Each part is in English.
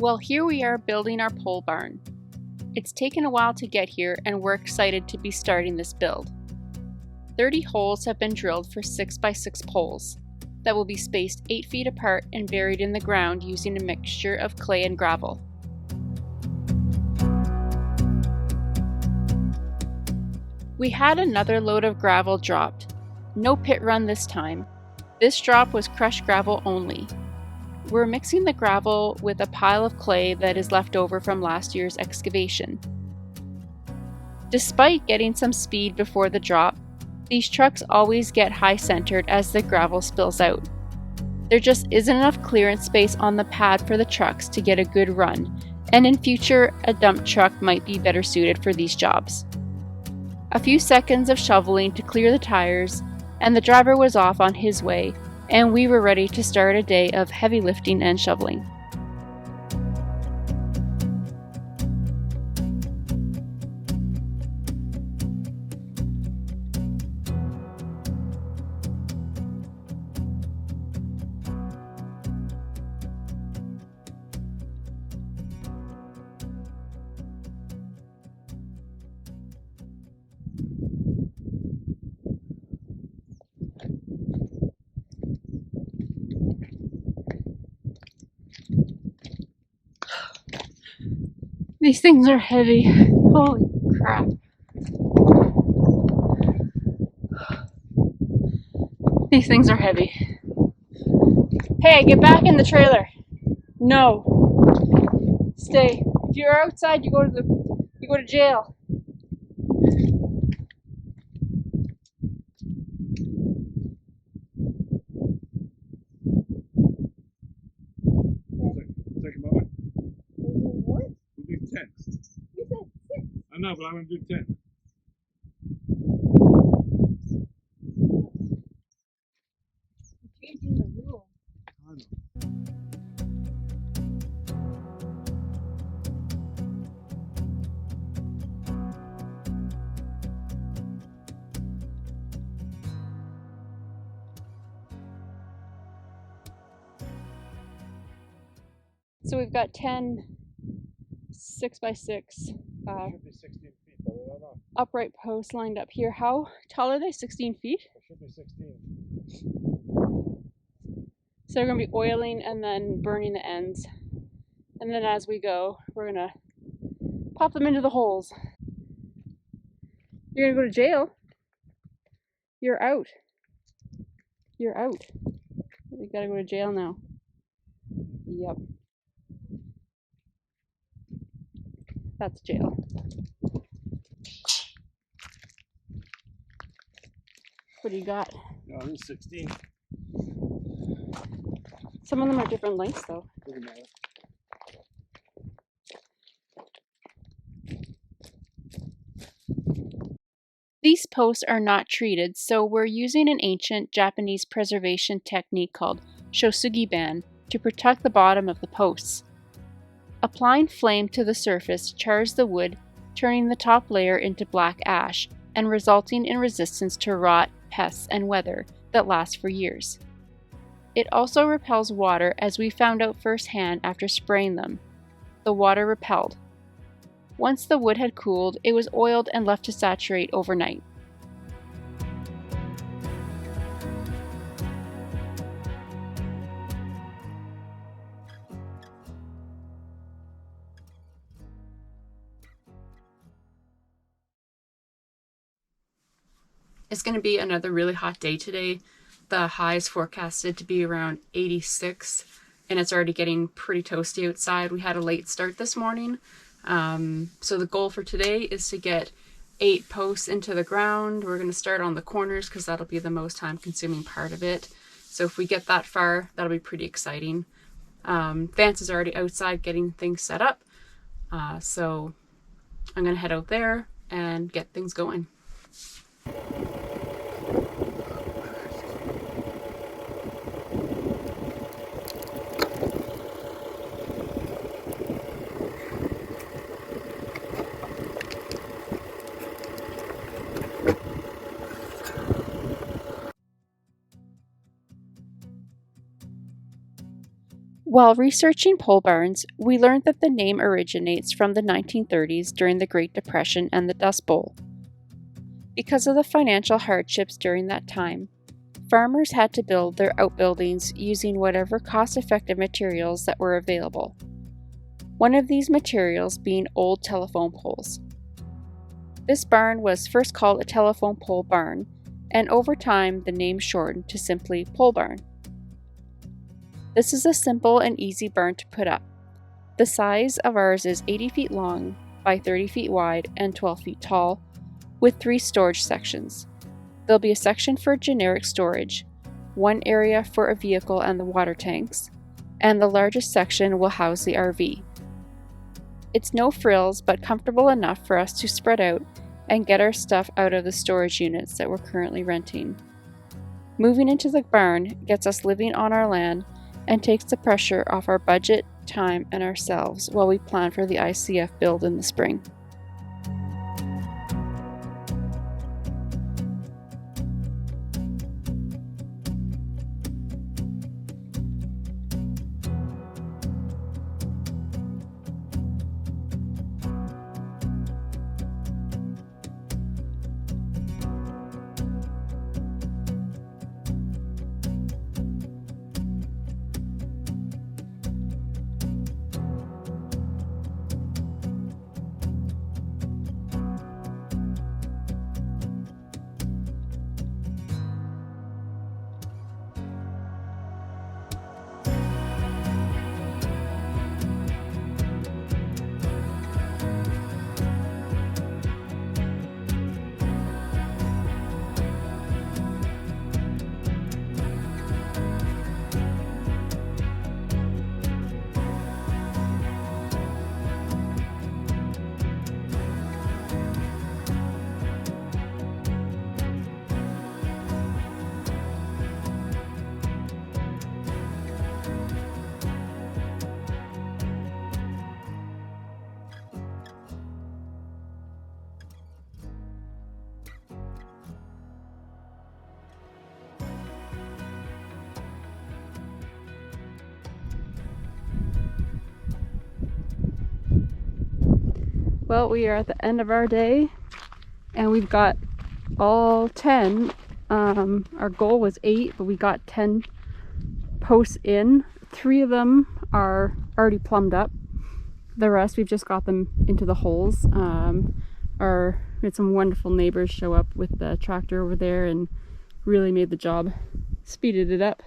Well, here we are building our pole barn. It's taken a while to get here and we're excited to be starting this build. 30 holes have been drilled for 6x6 poles that will be spaced 8 feet apart and buried in the ground using a mixture of clay and gravel. We had another load of gravel dropped. No pit run this time. This drop was crushed gravel only. We're mixing the gravel with a pile of clay that is left over from last year's excavation. Despite getting some speed before the drop, these trucks always get high-centered as the gravel spills out. There just isn't enough clearance space on the pad for the trucks to get a good run, and in future, a dump truck might be better suited for these jobs. A few seconds of shoveling to clear the tires, and the driver was off on his way, and we were ready to start a day of heavy lifting and shoveling. These things are heavy. Holy crap. These things are heavy. Hey, get back in the trailer. No. Stay. If you're outside, you go to jail. Take a moment. What? We'll do 10. You said 6. I know, but I'm going to do 10. Changing the rule. I know. So we've got 10 6x6 Should be 16 feet, but I don't know. upright posts lined up here. How tall are they? 16 feet? It should be 16. So we're going to be oiling and then burning the ends. And then as we go, we're going to pop them into the holes. You're going to go to jail. You're out. You're out. You got to go to jail now. Yep. That's jail. What do you got? No, this is 16. Some of them are different lengths though. Doesn't matter. These posts are not treated, so we're using an ancient Japanese preservation technique called shosugi-ban to protect the bottom of the posts. Applying flame to the surface chars the wood, turning the top layer into black ash and resulting in resistance to rot, pests, and weather that lasts for years. It also repels water, as we found out firsthand after spraying them. The water repelled. Once the wood had cooled, it was oiled and left to saturate overnight. It's going to be another really hot day today. The high is forecasted to be around 86, and it's already getting pretty toasty outside. We had a late start this morning. So the goal for today is to get 8 posts into the ground. We're going to start on the corners because that'll be the most time consuming part of it. So if we get that far, that'll be pretty exciting. Vance is already outside getting things set up. So I'm going to head out there and get things going. While researching pole barns, we learned that the name originates from the 1930s during the Great Depression and the Dust Bowl. Because of the financial hardships during that time, farmers had to build their outbuildings using whatever cost-effective materials that were available. One of these materials being old telephone poles. This barn was first called a telephone pole barn, and over time the name shortened to simply pole barn. This is a simple and easy barn to put up. The size of ours is 80 feet long by 30 feet wide and 12 feet tall, with 3 storage sections. There'll be a section for generic storage, one area for a vehicle and the water tanks, and the largest section will house the RV. It's no frills, but comfortable enough for us to spread out and get our stuff out of the storage units that we're currently renting. Moving into the barn gets us living on our land and takes the pressure off our budget, time, and ourselves while we plan for the ICF build in the spring. Well, we are at the end of our day and we've got all 10. Our goal was 8, but we got 10 posts in. 3 of them are already plumbed up. The rest, we've just got them into the holes. We had some wonderful neighbors show up with the tractor over there and really made the job, speeded it up.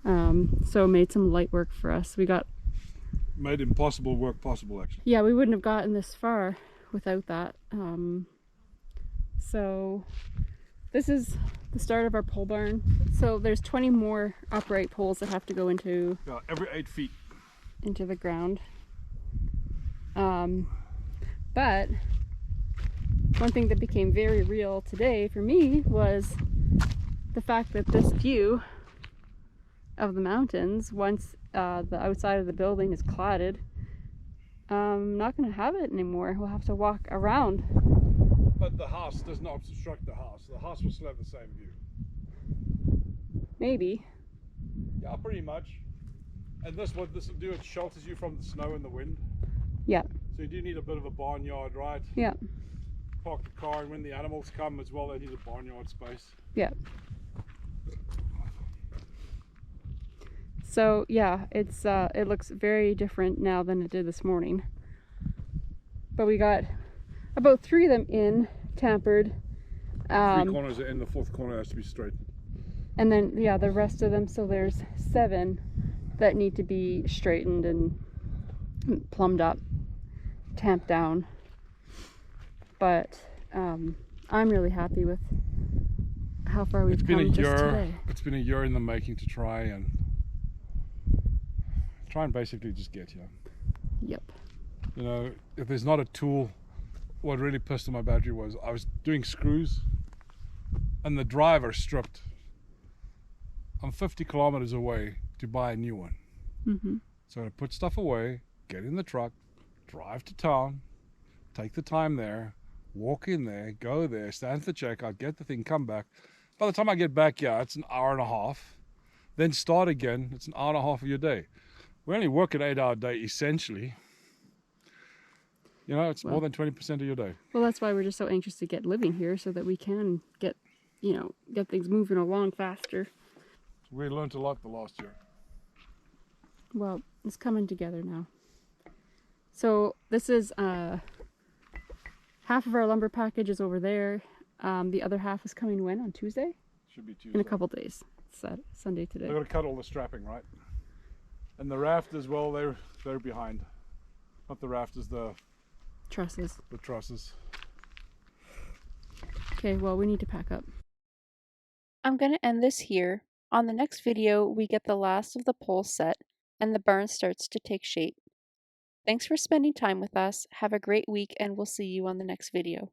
So made some light work for us. We got Made impossible work possible, actually. Yeah, we wouldn't have gotten this far without that. So this is the start of our pole barn. So there's 20 more upright poles that have to go into every 8 feet into the ground. But one thing that became very real today for me was the fact that this view of the mountains, once the outside of the building is cladded, I'm not going to have it anymore. We'll have to walk around. But the house does not obstruct the house. The house will still have the same view. Maybe. Yeah, pretty much. And what this will do, it shelters you from the snow and the wind. Yeah. So you do need a bit of a barnyard, right? Yeah. Park the car, and when the animals come as well, they need a barnyard space. Yeah. So yeah, it's it looks very different now than it did this morning. But we got about 3 of them in, tampered. 3 corners are in, the 4th corner has to be straight. And then yeah, the rest of them, so there's 7 that need to be straightened and plumbed up, tamped down. But I'm really happy with how far we've come just today. It's been a year in the making to try and basically just get here. Yep. You know, if there's not a tool, what really pissed on my battery was I was doing screws and the driver stripped. I'm 50 kilometers away to buy a new one. Mm-hmm. So I put stuff away, get in the truck, drive to town, take the time there, walk in there, go there, stand at the checkout, get the thing, come back. By the time I get back, yeah, it's an hour and a half. Then start again, it's an hour and a half of your day. We only work an 8-hour day essentially. You know, it's more than 20% of your day. Well, that's why we're just so anxious to get living here, so that we can get, get things moving along faster. We learned a lot the last year. Well, it's coming together now. So this is half of our lumber package is over there. The other half is coming when? On Tuesday? Should be Tuesday. In a couple days. It's Sunday today. They're going to cut all the strapping, right? And the raft as well, they're behind. Not the rafters, the trusses. The trusses. Okay, well, we need to pack up. I'm going to end this here. On the next video, we get the last of the poles set and the barn starts to take shape. Thanks for spending time with us. Have a great week and we'll see you on the next video.